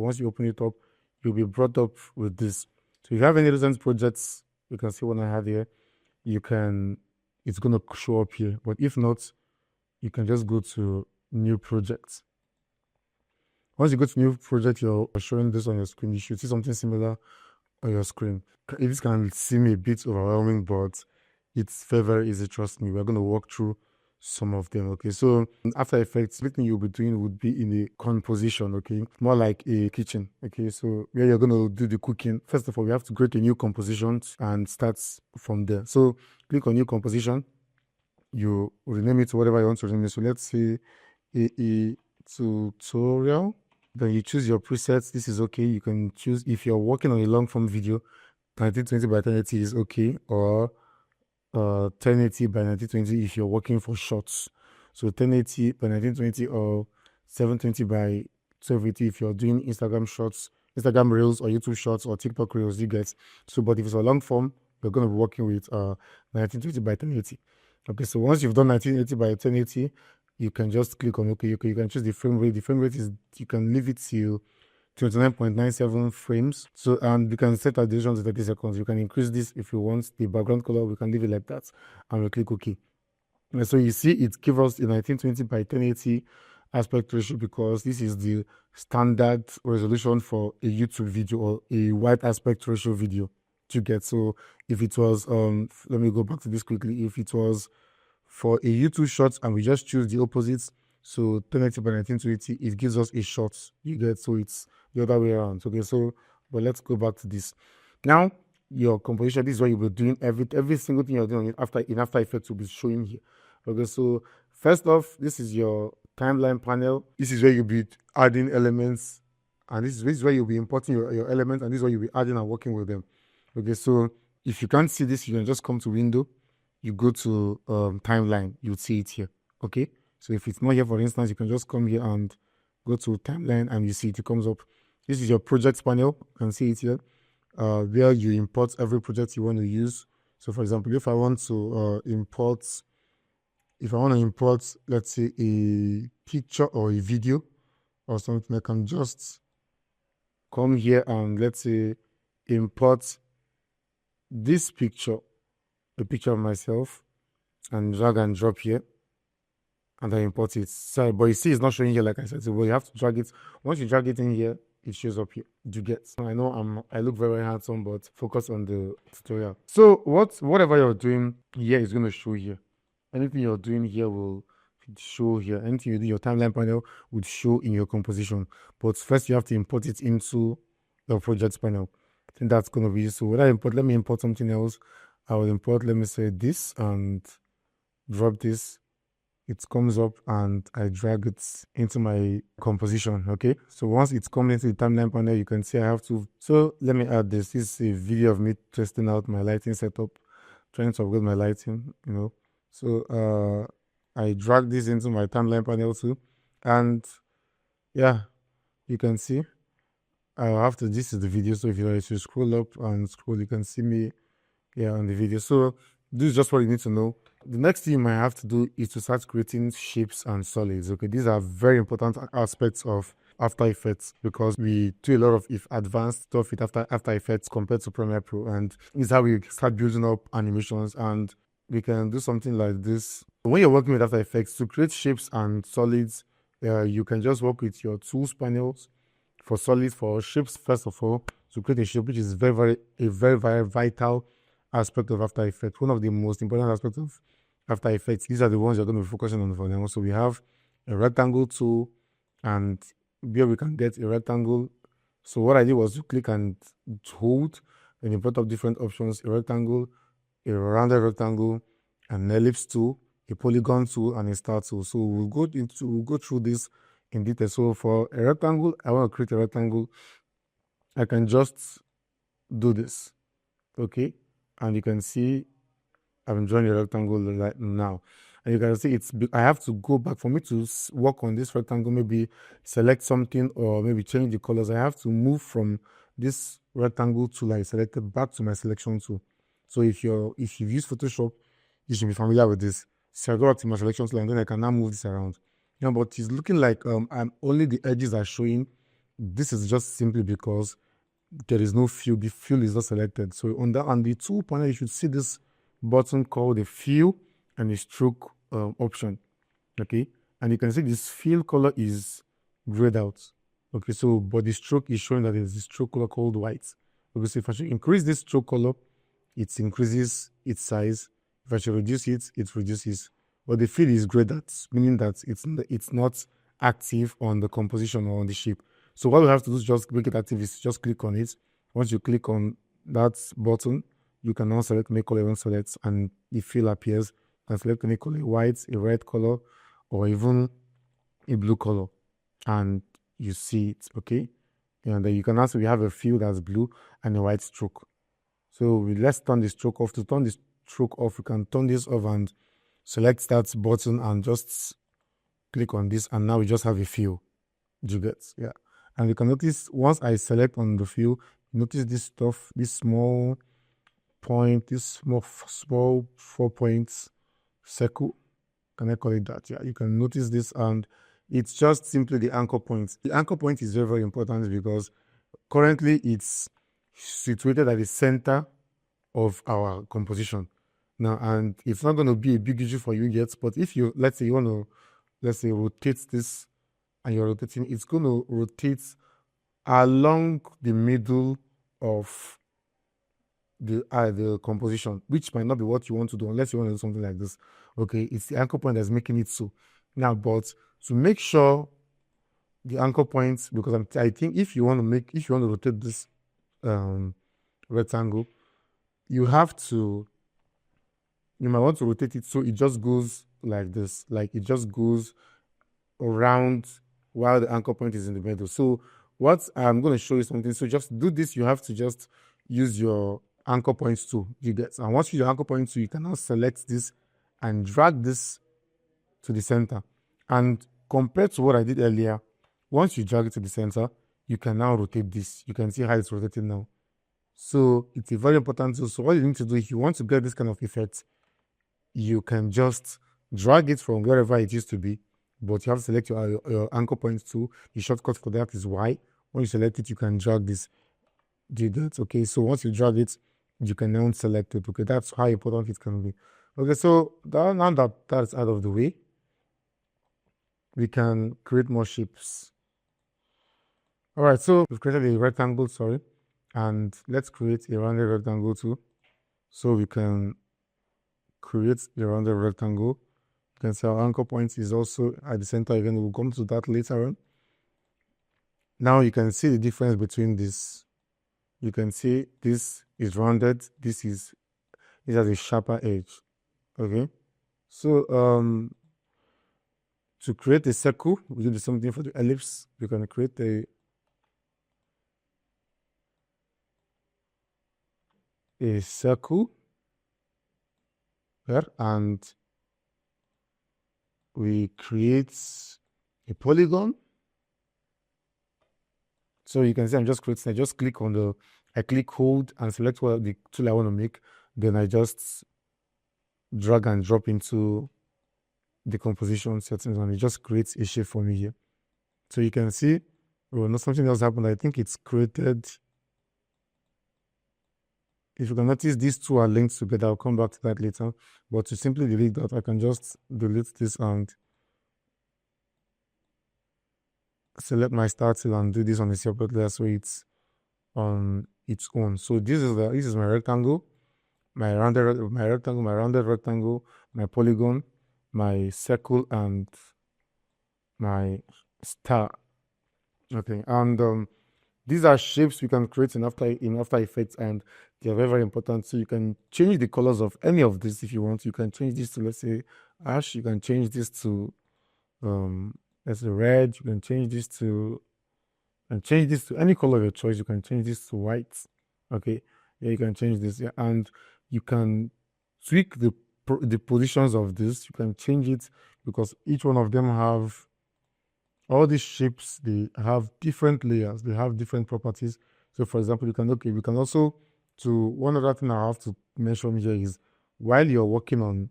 Once you open it up, you'll be brought up with this. So if you have any recent projects, you can see what I have here. It's going to show up here. But if not, you can just go to new projects. Once you go to new project, you're showing this on your screen. You should see something similar on your screen. This can seem a bit overwhelming, but it's very, very easy. Trust me. We're going to walk through some of them. Okay, so After Effects, everything you'll be doing would be in a composition. Okay, more like a kitchen. Okay, so where you're going to do the cooking, first of all, we have to create a new composition and start from there. So click on new composition. You rename it to whatever you want to rename it. So let's say a tutorial. Then you choose your presets. This is okay. You can choose if you're working on a long form video, 1920 by 1080 is okay, or 1080 by 1920 if you're working for shorts. So 1080 by 1920 or 720 by 1280 if you're doing Instagram shorts, Instagram reels, or YouTube shorts, or TikTok reels, you get. So, but if it's a long form, you're going to be working with 1920 by 1080. Okay, so once you've done 1980 by 1080, you can just click on OK. You can choose the frame rate. The frame rate is, you can leave it to 29.97 frames. So, and you can set a duration to 30 seconds. You can increase this if you want. The background color, we can leave it like that, and we'll click OK. And so you see, it gives us a 1920 by 1080 aspect ratio because this is the standard resolution for a YouTube video or a wide aspect ratio video to get. So if it was, let me go back to this quickly. If it was for a YouTube short and we just choose the opposites, so 1080 by 1920, it gives us a short, you get. So it's the other way around. Okay, so but let's go back to this. Now your composition, this is what you'll be doing. Every single thing you're doing in After Effects will be showing here. Okay, so first off, this is your timeline panel. This is where you'll be adding elements, and this is where you'll be importing your elements, and this is where you'll be adding and working with them. Okay, so if you can't see this, you can just come to window, you go to timeline, you'll see it here. Okay, so if it's not here, for instance, you can just come here and go to timeline, and you see it comes up. This is your project panel. You can see it here, where you import every project you want to use. So for example, if I want to import, let's say a picture or a video or something, I can just come here and let's say import this picture, a picture of myself, and drag and drop here, and I import it. Sorry, but you see it's not showing here like I said, so you have to drag it. Once you drag it in here, it shows up here. You get. I know I look very handsome, but focus on the tutorial. So whatever you're doing here is going to show here. Anything you're doing here will show here. Anything you do in your timeline panel would show in your composition. But first you have to import it into your project panel. I think that's going to be, so when I import, let me import something else. I will import, let me say this, and drop this. It comes up and I drag it into my composition. Okay, so once it's come into the timeline panel, you can see I have to, so let me add this. This is a video of me testing out my lighting setup, trying to upgrade my lighting, you know. So I drag this into my timeline panel too, and yeah, you can see this is the video. So if you scroll up and scroll, you can see me here on the video. So this is just what you need to know. The next thing you might have to do is to start creating shapes and solids. Okay, these are very important aspects of After Effects because we do a lot of advanced stuff with After Effects compared to Premiere Pro, and this is how we start building up animations, and we can do something like this. When you're working with After Effects, to create shapes and solids, you can just work with your tools panels. For solids, for shapes, first of all, to create a shape, which is very, very vital aspect of After Effects. One of the most important aspects of After Effects. These are the ones you're going to be focusing on for now. So we have a rectangle tool, and here we can get a rectangle. So what I did was to click and hold, and you brought up different options: a rectangle, a rounded rectangle, an ellipse tool, a polygon tool, and a star tool. So we'll go through this in detail. So for a rectangle, I want to create a rectangle. I can just do this, okay, and you can see I'm drawing a rectangle right now, and you can see I have to go back. For me to work on this rectangle, maybe select something or maybe change the colors, I have to move from this rectangle tool I selected back to my selection tool. So if you've used Photoshop, you should be familiar with this. So I go back to my selection tool, and then I can now move this around. But it's looking like only the edges are showing. this is just simply because there is no fill. The fill is not selected. So on the tool panel, you should see this button called the fill and the stroke option. Okay, and you can see this fill color is grayed out. Okay, so but the stroke is showing that there's a stroke color called white. Okay, so if I should increase this stroke color, it increases its size. If I should reduce it, it reduces. But the fill is grayed out, meaning that it's not active on the composition or on the shape. So what we have to do is just make it active, is just click on it. Once you click on that button, you can now select make color even select, and the fill appears. You can select any color, white, a red color, or even a blue color, and you see it. Okay, and then you can also, we have a fill that's blue and a white stroke. So let's turn the stroke off. To turn the stroke off, you can turn this off and select that button and just click on this, and now we just have a fill. You get? Yeah. And you can notice once I select on the fill, notice this stuff, this small point, this small 4 points circle. Can I call it that? Yeah, you can notice this, and it's just simply the anchor point. The anchor point is very, very important because currently it's situated at the center of our composition now, and it's not going to be a big issue for you yet. But if you, let's say you want to, let's say, rotate this, and you're rotating, it's going to rotate along the middle of the composition, which might not be what you want to do unless you want to do something like this. Okay, it's the anchor point that's making it so. Now, but to make sure the anchor points, because I think if you want to rotate this rectangle, you might want to rotate it so it just goes like this, like it just goes around while the anchor point is in the middle. So what I'm going to show you something. So just do this. You have to just use your anchor points tool. You get, and once you use your anchor point tool, you can now select this and drag this to the center. And compared to what I did earlier, once you drag it to the center, you can now rotate this. You can see how it's rotating now. So it's a very important tool. So what you need to do, if you want to get this kind of effect, you can just drag it from wherever it used to be, but you have to select your anchor point tool. The shortcut for that is Y. When you select it, you can drag this. Did that? Okay, so once you drag it, you can now select it. Okay, that's how important it can be. Okay, so now that that's out of the way, we can create more shapes. All right, so we've created a rectangle, sorry, and let's create a rounded rectangle too. So we can create a rounded rectangle. You can see our anchor point is also at the center. Again, we'll come to that later on. Now you can see the difference between this. You can see this is rounded. This has a sharper edge. Okay, so to create a circle, we do the same thing for the ellipse. You can create a circle here, and we create a polygon. So you can see I'm just creating, I just click on I click hold and select what the tool I want to make. Then I just drag and drop into the composition settings, and it just creates a shape for me here. So you can see, oh no, something else happened. I think it's created. If you can notice, these two are linked together. I'll come back to that later. But to simply delete that, I can just delete this and select my start tool and do this on a separate layer so it's on its own. So this is my rectangle, my rounded rectangle, my polygon, my circle, and my star. Okay, and these are shapes we can create in After Effects, and they're very, very important. So you can change the colors of any of this if you want. You can change this to, let's say, ash. You can change this to let's say red. You can change this to any color of your choice. You can change this to white. Okay, yeah, you can change this, yeah, and you can tweak the positions of this. You can change it because each one of them have all these shapes. They have different layers. They have different properties. So, for example, we can also, one other thing I have to mention here is while you're working on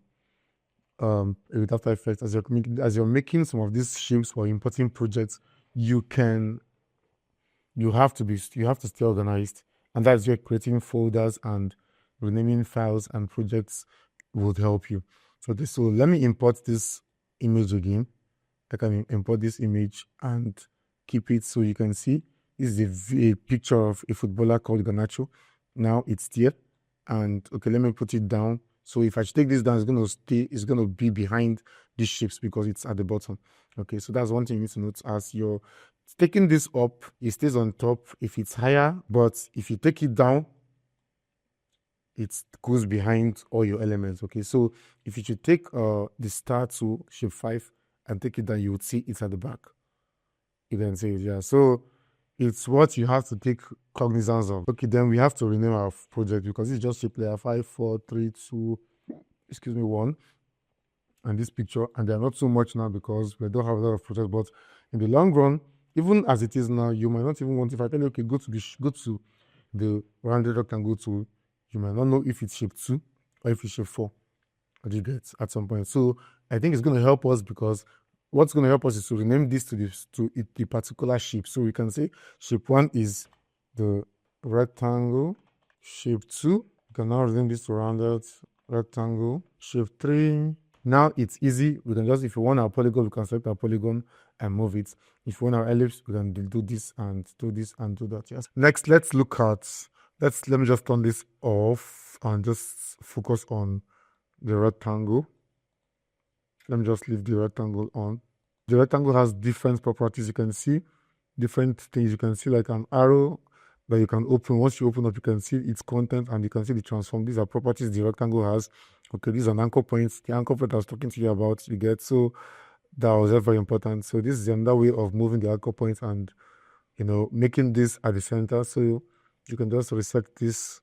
with After Effects, as you're making some of these shapes or importing projects, you can you have to stay organized, and that's where creating folders and renaming files and projects would help you. So let me import this image again. I can import this image and keep it so you can see this is a picture of a footballer called Garnacho. Now it's there, and okay, let me put it down. So if I take this down, it's gonna be behind these shapes because it's at the bottom. Okay, so that's one thing you need to note. As you're taking this up, it stays on top if it's higher, but if you take it down, it goes behind all your elements. Okay, so if you should take the star to shape 5 and take it down, you would see it's at the back. You can see it, yeah. So it's what you have to take cognizance of. Okay, then we have to rename our project because it's just shape layer 5, 4, 3, 2, 1. And this picture, and they're not so much now because we don't have a lot of projects, but in the long run, even as it is now, you might not even want, if I tell you, okay, go to the rounded rectangle tool, you might not know if it's shape 2 or if it's shape 4. What you get at some point. So I think it's going to help us because what's going to help us is to rename this to the particular shape. So we can say shape 1 is the rectangle. Shape 2, you can now rename this to rounded rectangle. Shape 3. Now it's easy. We can just, if you want our polygon, we can select our polygon and move it. If you want our ellipse, we can do this and do this and do that. Yes. Next, let's look at, let me just turn this off and just focus on the rectangle. Let me just leave the rectangle on. The rectangle has different properties. You can see different things. You can see like an arrow that you can open. Once you open up, you can see its content and you can see the transform. These are properties the rectangle has. Okay, these are anchor points. The anchor point I was talking to you about, you get. So that was very important. So this is another way of moving the anchor points and, you know, making this at the center. So you can just reset this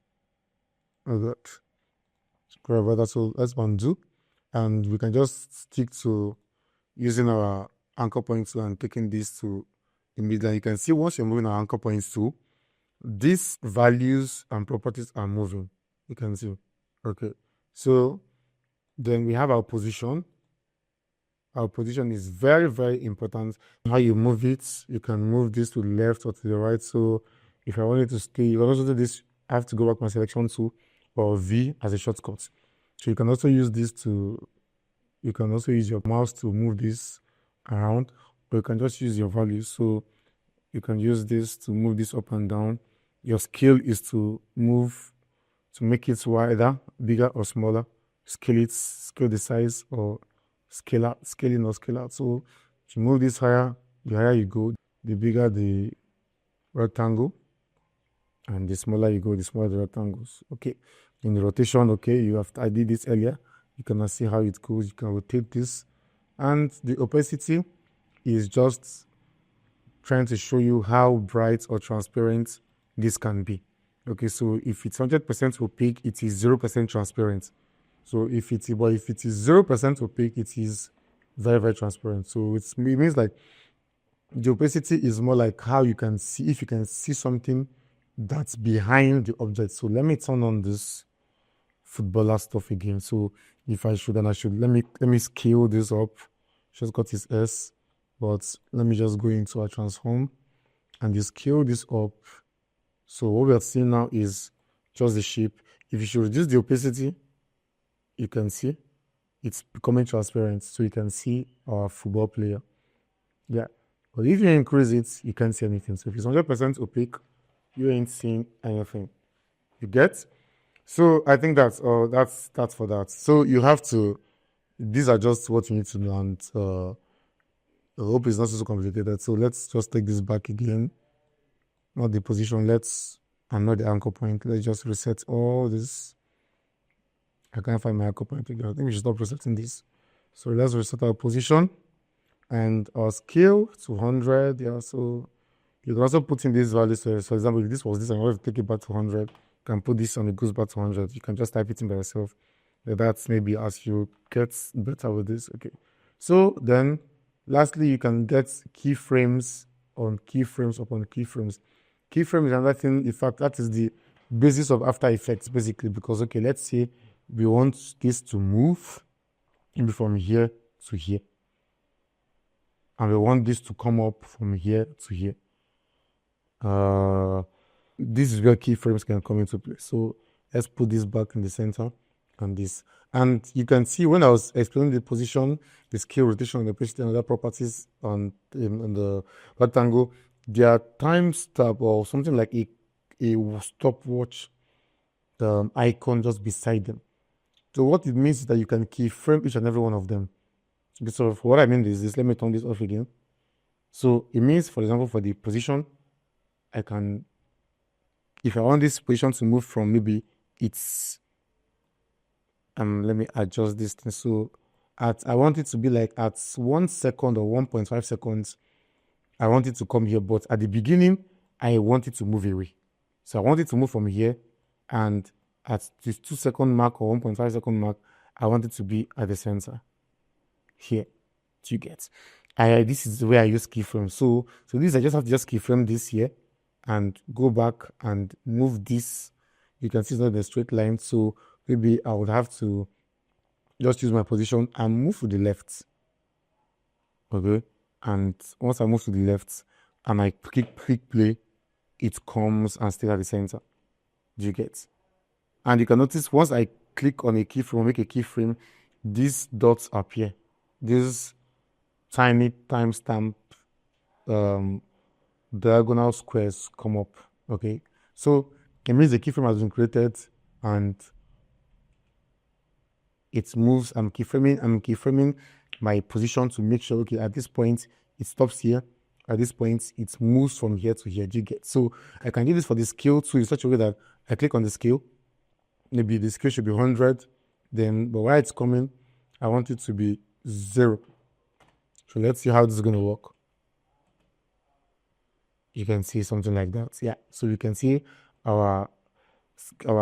like that. So let's undo, and we can just stick to using our anchor point tool and taking this to the middle. You can see once you're moving our anchor points tool, these values and properties are moving. You can see. Okay. So then we have our position. Our position is very, very important. How you move it, you can move this to the left or to the right. So if I wanted to stay, you can also do this. I have to go back my selection tool or V as a shortcut. So you can also use this you can also use your mouse to move this around, or you can just use your values. So you can use this to move this up and down. Your scale is to move, to make it wider, bigger or smaller. Scale the size, or scale in or scale out. So to move this higher, the higher you go, the bigger the rectangle, and the smaller you go, the smaller the rectangles. Okay. In the rotation, okay, I did this earlier. You can see how it goes. You can rotate this. And the opacity is just trying to show you how bright or transparent this can be. Okay, so if it's 100% opaque, it is 0% transparent. So if it is 0% opaque, it is very, very transparent. So it means like the opacity is more like how you can see, if you can see something that's behind the object. So let me turn on this footballer stuff again. So if I should, then I should, let me scale this up. Just got his S, but let me just go into our transform and you scale this up. So what we are seeing now is just the shape. If you should reduce the opacity, you can see it's becoming transparent, so you can see our football player. Yeah, but if you increase it, you can't see anything. So if it's 100% opaque, you ain't seeing anything. You get? So I think that's for that. So you have to, these are just what you need to know, and I hope it's not so complicated. So let's just take this back again. Not the position, and not the anchor point. Let's just reset all this. I can't find my anchor point again. I think we should stop resetting this. So let's reset our position and our scale to 100. Yeah, so you can also put in these values. So for example, if this was this and I want to take it back to 100, you can put this and it goes back to 100. You can just type it in by yourself. That's maybe as you get better with this. Okay. So then lastly, you can get keyframes on keyframes upon keyframes. Keyframe is another thing. In fact, that is the basis of After Effects, basically, because, okay, let's say we want this to move maybe from here to here. And we want this to come up from here to here. This is where keyframes can come into play. So let's put this back in the center and this. And you can see when I was explaining the position, the scale, rotation, and opacity, and other properties on the rectangle, there are timestamp or something like a stopwatch icon just beside them. So what it means is that you can keyframe each and every one of them. So what I mean is this, let me turn this off again. So it means, for example, for the position, I can, if I want this position to move from maybe it's, let me adjust this thing. So I want it to be like at 1 second or 1.5 seconds, I want it to come here. But at the beginning, I want it to move away. So I want it to move from here. And at this 2 second mark or 1.5 second mark, I want it to be at the center here. Do you get? This is where I use keyframe. So this, I just have to just keyframe this here and go back and move this. You can see it's not in a straight line. So maybe I would have to just use my position and move to the left. Okay. And once I move to the left and I click play, it comes and stays at the center. Do you get? And you can notice once I click on a keyframe, make a keyframe, these dots appear. These tiny timestamp diagonal squares come up. Okay. So it means the keyframe has been created and it moves. I'm keyframing my position to make sure, okay, at this point it stops here. At this point it moves from here to here. Do you get? So I can do this for the scale too in such a way that I click on the scale. Maybe the scale should be 100. Then, but while it's coming, I want it to be 0. So let's see how this is going to work. You can see something like that. Yeah. So you can see our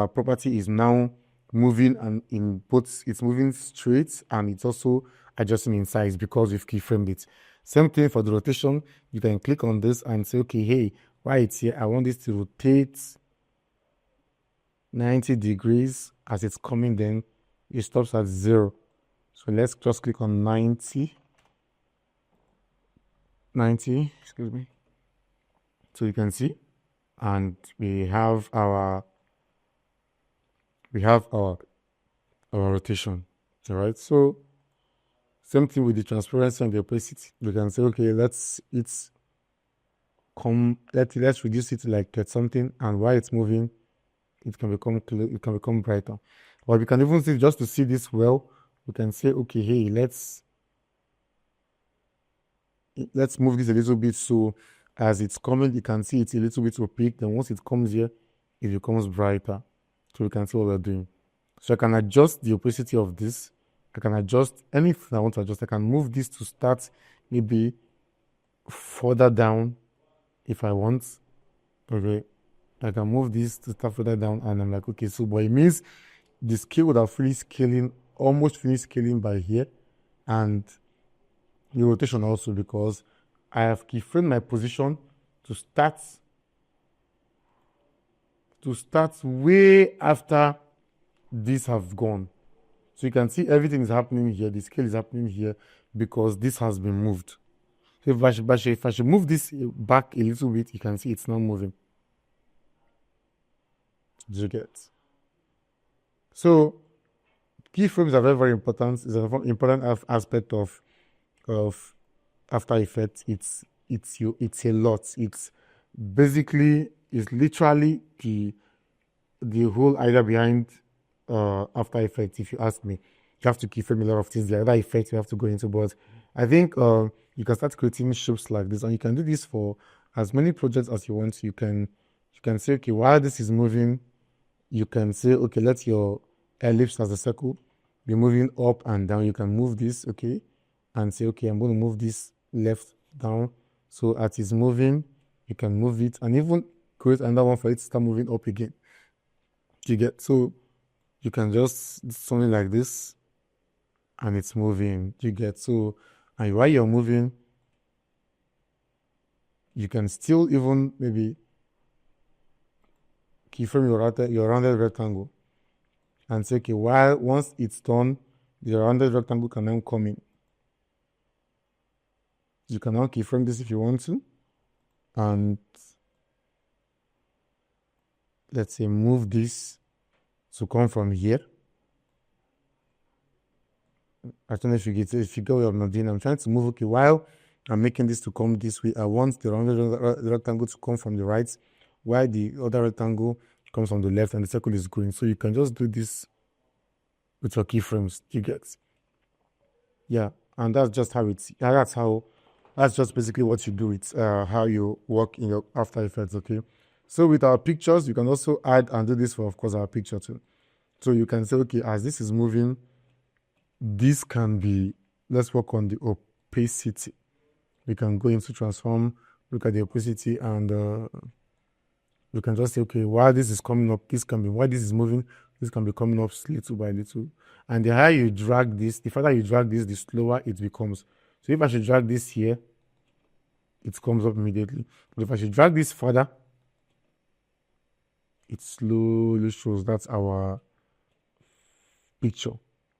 property is now moving, and in both it's moving straight and it's also adjusting in size because we've keyframed it. Same thing for the rotation. You can click on this and say, okay, hey, while it's here, I want this to rotate 90 degrees. As it's coming, then it stops at 0. So let's just click on 90, excuse me. So you can see, and we have our rotation. All right. So same thing with the transparency and the opacity. We can say, okay, let's reduce it to like something, and while it's moving, it can become clear, it can become brighter. Or we can even see, just to see this well, we can say, okay, hey, let's move this a little bit, so as it's coming, you can see it's a little bit opaque. Then once it comes here, it becomes brighter. So we can see what we're doing. So I can adjust the opacity of this. I can adjust anything I want to adjust. I can move this to start maybe further down if I want. Okay. I can move this to start further down, and I'm like, okay, so but it means the scale would have almost finished scaling by here, and the rotation also, because I have keyframed my position to start way after these have gone. So you can see everything is happening here. The scale is happening here because this has been moved. So if I should move this back a little bit, you can see it's not moving. Do you get? So keyframes are very, very important. It's an important aspect of After Effects. It's a lot. It's literally the whole idea behind After Effects. If you ask me, you have to keyframe a lot of things. The other effects you have to go into, but I think you can start creating shapes like this, and you can do this for as many projects as you want. You can say, okay, while this is moving, you can say, okay, let your ellipse as a circle be moving up and down. You can move this, okay, and say, okay, I'm going to move this left down. So as it's moving, you can move it and even create another one for it to start moving up again. You get? So you can just do something like this and it's moving. You get? So, and while you're moving, you can still even maybe keyframe your rounded rectangle and say, okay, once it's done, the rounded rectangle can now come in. You can now keyframe this if you want to, and let's say, move this to come from here. I don't know if you get what I'm doing. I'm trying to move, okay, while I'm making this to come this way, I want the rectangle to come from the right, while the other rectangle comes from the left, and the circle is going. So you can just do this with your keyframes, you get. Yeah, and that's just how it's, that's just basically what you do. It's how you work in your After Effects, okay? So with our pictures, you can also add and do this for, of course, our picture too. So you can say, okay, as this is moving, this can be, let's work on the opacity. We can go into transform, look at the opacity, and you can just say, okay, while this is coming up, this can be, while this is moving, this can be coming up little by little. And the higher you drag this, the further you drag this, the slower it becomes. So if I should drag this here, it comes up immediately. But if I should drag this further, it slowly shows. That's our picture.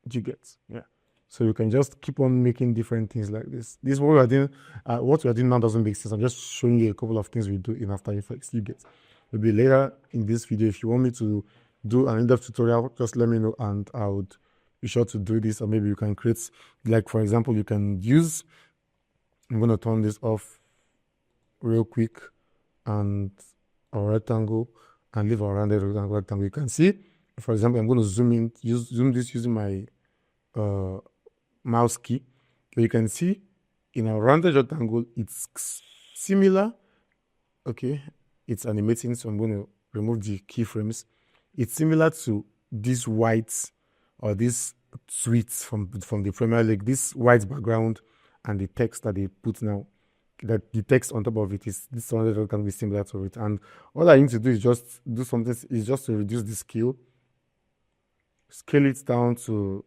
You get? Yeah. So you can just keep on making different things like this. This is what we are doing. What we are doing now doesn't make sense. I'm just showing you a couple of things we do in After Effects. You get? Maybe later in this video, if you want me to do an in-depth tutorial, just let me know and I would be sure to do this. Or maybe you can create, like for example, you can use, I'm going to turn this off real quick, and our rectangle, and leave our rounded rectangle. You can see, for example, I'm going to zoom this using my mouse key. So you can see in our rounded rectangle, it's similar. Okay, it's animating, so I'm going to remove the keyframes. It's similar to these whites or these tweets from the Premier League, this white background and the text that they put now, that the text on top of it is, this one can be similar to it. And all I need to do is just do something, is just to reduce the scale it down to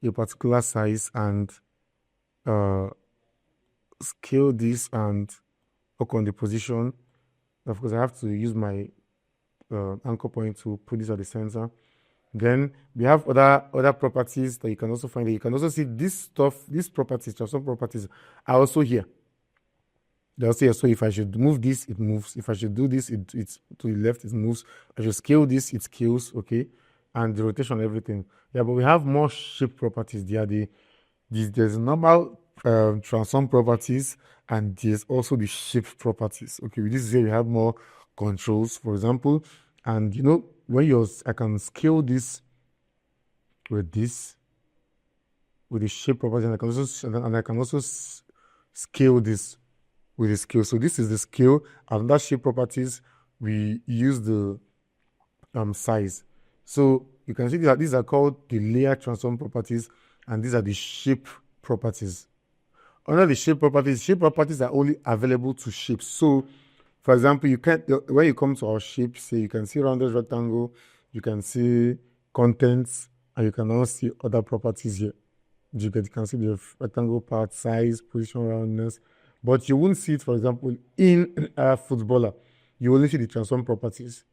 a particular size, and scale this and work on the position. Of course, I have to use my anchor point to put this at the center. Then we have other properties that you can also find. You can also see this stuff, these properties, some properties are also here. They'll say, so if I should move this, it moves. If I should do this, it's to the left, it moves. If I should scale this, it scales, okay? And the rotation, everything. Yeah, but we have more shape properties. There's normal transform properties, and there's also the shape properties. Okay, with this here, you have more controls, for example. And you know, when I can scale this with the shape property, and I can also scale this with the scale. So this is the scale, and that shape properties, we use the size. So you can see that these are called the layer transform properties, and these are the shape properties. Under the shape properties are only available to shapes. So for example, when you come to our shape, say you can see rounded rectangle, you can see contents, and you can also see other properties here. You can see the rectangle part, size, position, roundness, but you won't see it, for example, in a footballer. You only see the transform properties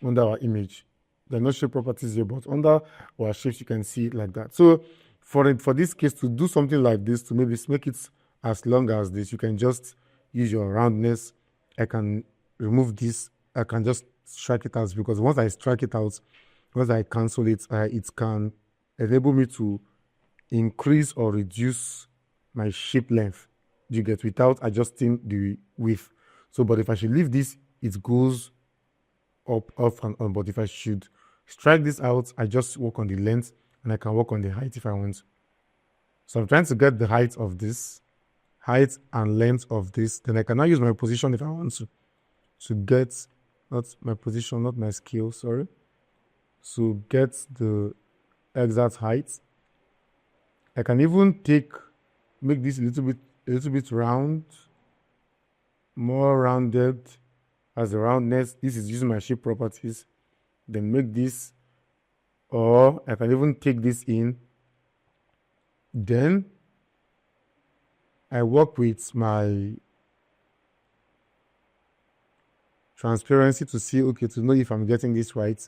under our image. There are no shape properties here, but under our shapes, you can see it like that. So for this case, to do something like this, to maybe make it as long as this, you can just use your roundness. I can remove this. I can just strike it out, because once I strike it out, once I cancel it, it can enable me to increase or reduce my shape length, you get, without adjusting the width. So, but if I should leave this, it goes up, off, and on. But if I should strike this out, I just work on the length, and I can work on the height if I want. So I'm trying to get the height of this, height and length of this. Then I can now use my position if I want to get, not my position, not my scale, sorry. So get the exact height. I can even make this a little bit round, more rounded, as the roundness. This is using my shape properties. Then make this, or I can even take this in. Then I work with my transparency to see, okay, to know if I'm getting this right.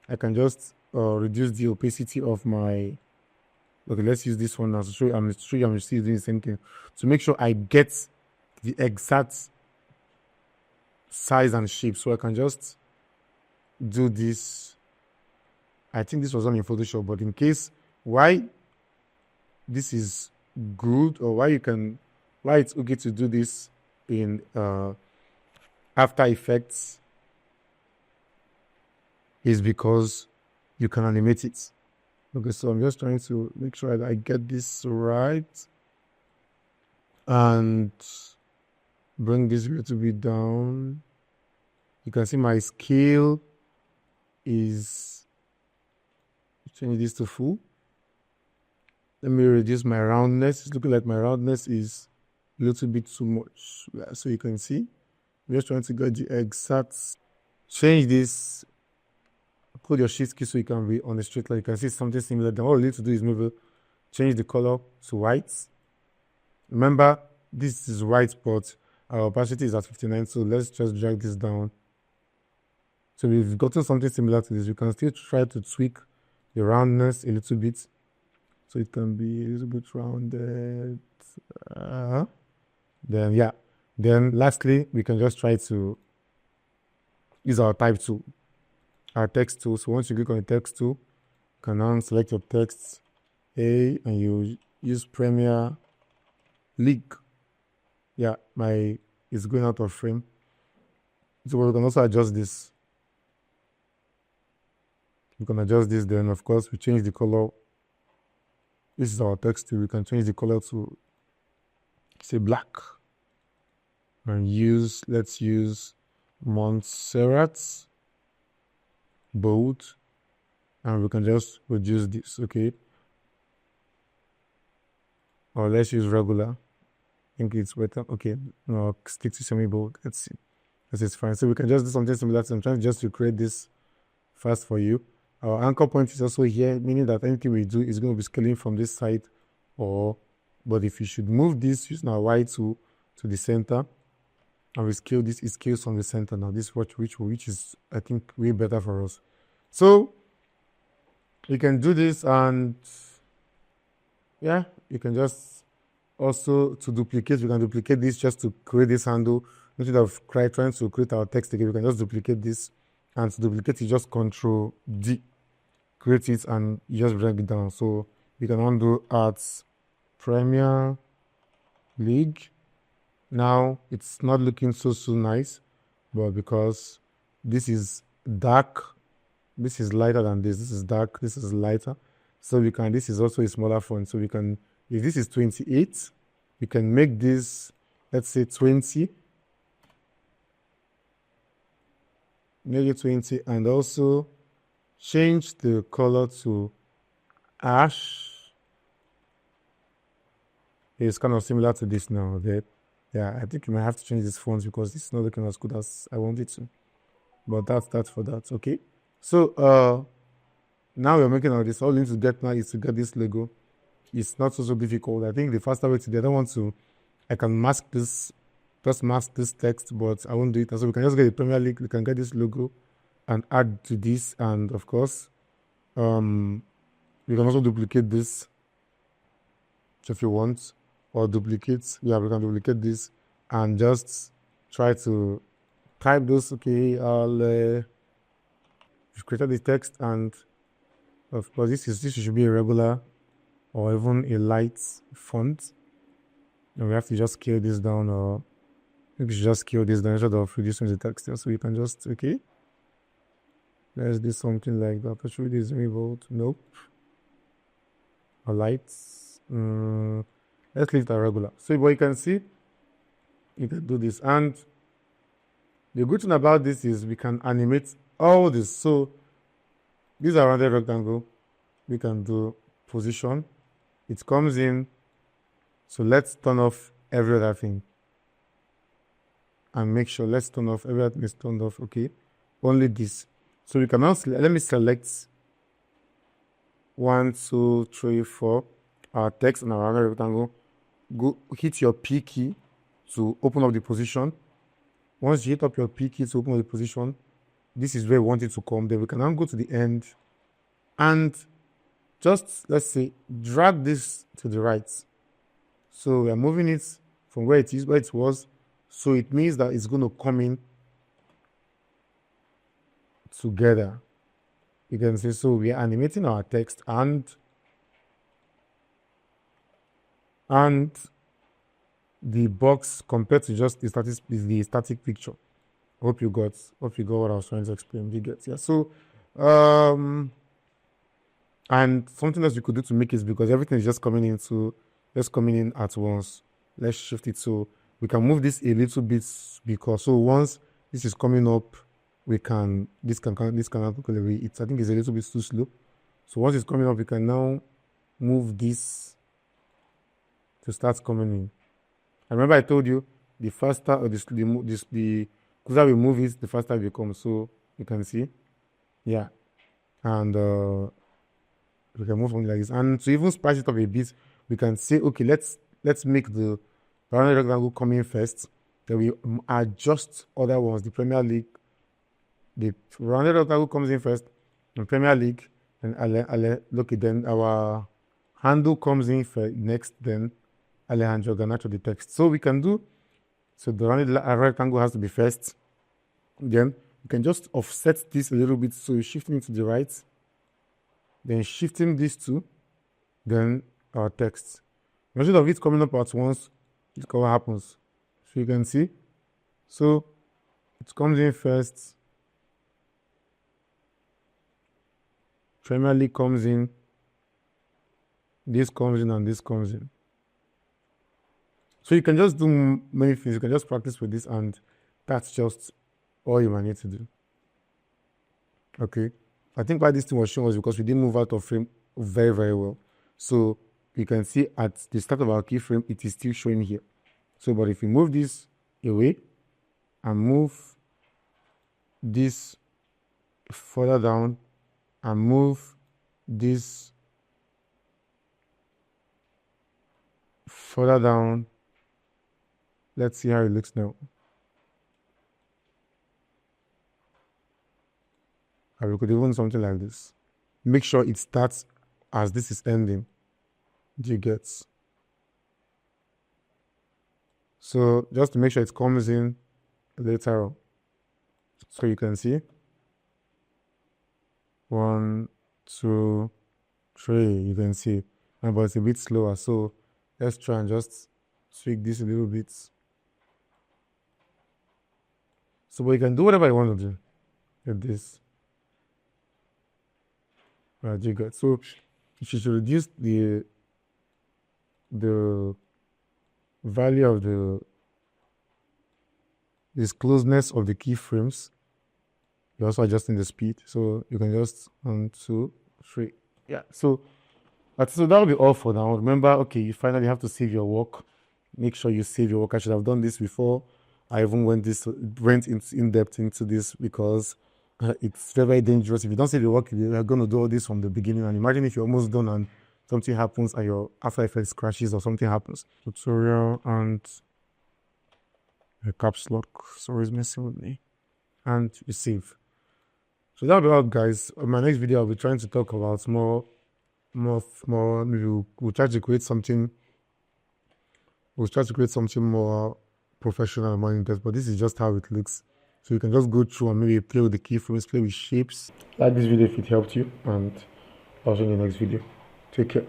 I can just reduce the opacity of my, okay, let's use this one now to show you. I'm still doing the same thing to make sure I get the exact size and shape. So I can just do this. I think this was done in Photoshop, but in case why this is good, or why it's okay to do this in After Effects, is because you can animate it. Okay, so I'm just trying to make sure that I get this right and bring this a little bit down. You can see my scale is, change this to full. Let me reduce my roundness. It's looking like my roundness is a little bit too much. So you can see, I'm just trying to get the exact, change this, hold your shift key so you can be on the straight line. You can see something similar. Then all you need to do is maybe change the color to white. Remember, this is white, but our opacity is at 59, so let's just drag this down. So we've gotten something similar to this. You can still try to tweak the roundness a little bit, so it can be a little bit rounded. Then lastly, we can just try to use our type tool, our text tool. So once you click on the text tool, you can now select your text A and you use Premier League. Yeah, it's going out of frame. So we can also adjust this. You can adjust this. Then of course we change the color. This is our text tool. We can change the color to, say, black. And let's use Montserrat bold, and we can just reduce this, okay? Or let's use regular. I think it's better. Okay, no, stick to semi-bold. Let's see. This is fine. So we can just do something similar to, I'm trying just to create this fast for you. Our anchor point is also here, meaning that anything we do is going to be scaling from this side, but if you should move this using our Y to the center, and we scale this, it scales from the center. Now this which is, I think, way better for us. So you can do this, and yeah, you can just also, to duplicate, we can duplicate this just to create this handle. Instead of trying to create our text again, we can just duplicate this, and to duplicate it, just Control D, create it, and you just drag it down. So we can undo Arts Premier League. Now it's not looking so nice, but because this is dark, this is lighter than this is dark, this is lighter, so we can, this is also a smaller font, so we can, if this is 28, we can make this, let's say 20, make it 20, and also change the color to ash. It's kind of similar to this now. Yeah, I think you might have to change this font because this is not looking as good as I want it to. But that's for that. Okay. So now we're making all this. All you need to get now is to get this logo. It's not so difficult. I think the faster way to do it, I don't want to, I can mask this, just mask this text, but I won't do it. And so we can just get the Premier League, we can get this logo and add to this. And of course, we can also duplicate this if you want. Or duplicate, yeah, we can duplicate this and just try to type those. Okay, we've created the text, and of course this should be a regular or even a light font, and we have to just scale this down, or maybe we should just scale this down instead of reducing the text here. So we can just, okay, let's do something like that. Should this revolt? Nope. Or lights. Let's leave that regular. So what you can see, you can do this. And the good thing about this is we can animate all this. So these are rounded rectangle. We can do position. It comes in. So let's turn off every other thing. And make sure, let's turn off, everything is turned off, okay? Only this. So we can now, let me select 1, 2, 3, 4, our text and our rounded rectangle. Go hit your P key to open up the position. Once you hit up your P key to open up the position, this is where we want it to come. Then we can now go to the end and just, let's say, drag this to the right. So we are moving it from where it was. So it means that it's going to come in together. You can see, so we are animating our text and the box compared to just the static picture. Hope you got what I was trying to explain. You get, yeah. So and something else we could do to make it, because everything is just coming in at once. Let's shift it so we can move this a little bit, because so once this is coming up, this can quickly away. I think it's a little bit too slow. So once it's coming up, we can now move this to start coming in. And remember I told you the faster or the closer we move it, the faster it becomes. So you can see, yeah, and we can move something like this. And to even spice it up a bit, we can say, okay, let's make the rounded rectangle come in first. Then we adjust other ones. The Premier League, the rounded rectangle comes in first, and Premier League, and look, then our handle comes in next, then Alejandro Garnacho the text. So we can do, so the rounded rectangle has to be first. Then you can just offset this a little bit, so you're shifting it to the right, then shifting this to, then our text. Instead of it coming up at once, look what happens. So you can see, so it comes in first, Premier League comes in, this comes in, and this comes in. So you can just do many things. You can just practice with this, and that's just all you might need to do. Okay. I think why this thing was shown was because we didn't move out of frame very, very well. So you can see at the start of our keyframe, it is still showing here. So, but if we move this away and move this further down and move this further down, let's see how it looks now. And we could even something like this. Make sure it starts as this is ending. Do you get? So just to make sure it comes in later on. So you can see 1, 2, 3. You can see, but it's a bit slower. So let's try and just tweak this a little bit. So, but you can do whatever you want to do with this. Right, you got. So if you should reduce the value of this closeness of the keyframes, you're also adjusting the speed. So you can just 1, 2, 3. Yeah. So that'll be all for now. Remember, okay, you finally have to save your work. Make sure you save your work. I should have done this before I even went in depth into this, because it's very, very dangerous. If you don't save your work, you're going to do all this from the beginning. And imagine if you're almost done and something happens and your After Effects crashes or something happens. Tutorial and the caps lock. Sorry, it's messing with me. And you save. So that'll be all, guys. On my next video, I'll be trying to talk about more. Maybe we'll try to create something. We'll try to create something more professional and more in-depth. But this is just how it looks. So you can just go through and maybe play with the keyframes, play with shapes. Like this video if it helped you, and I'll see you in the next video. Take care.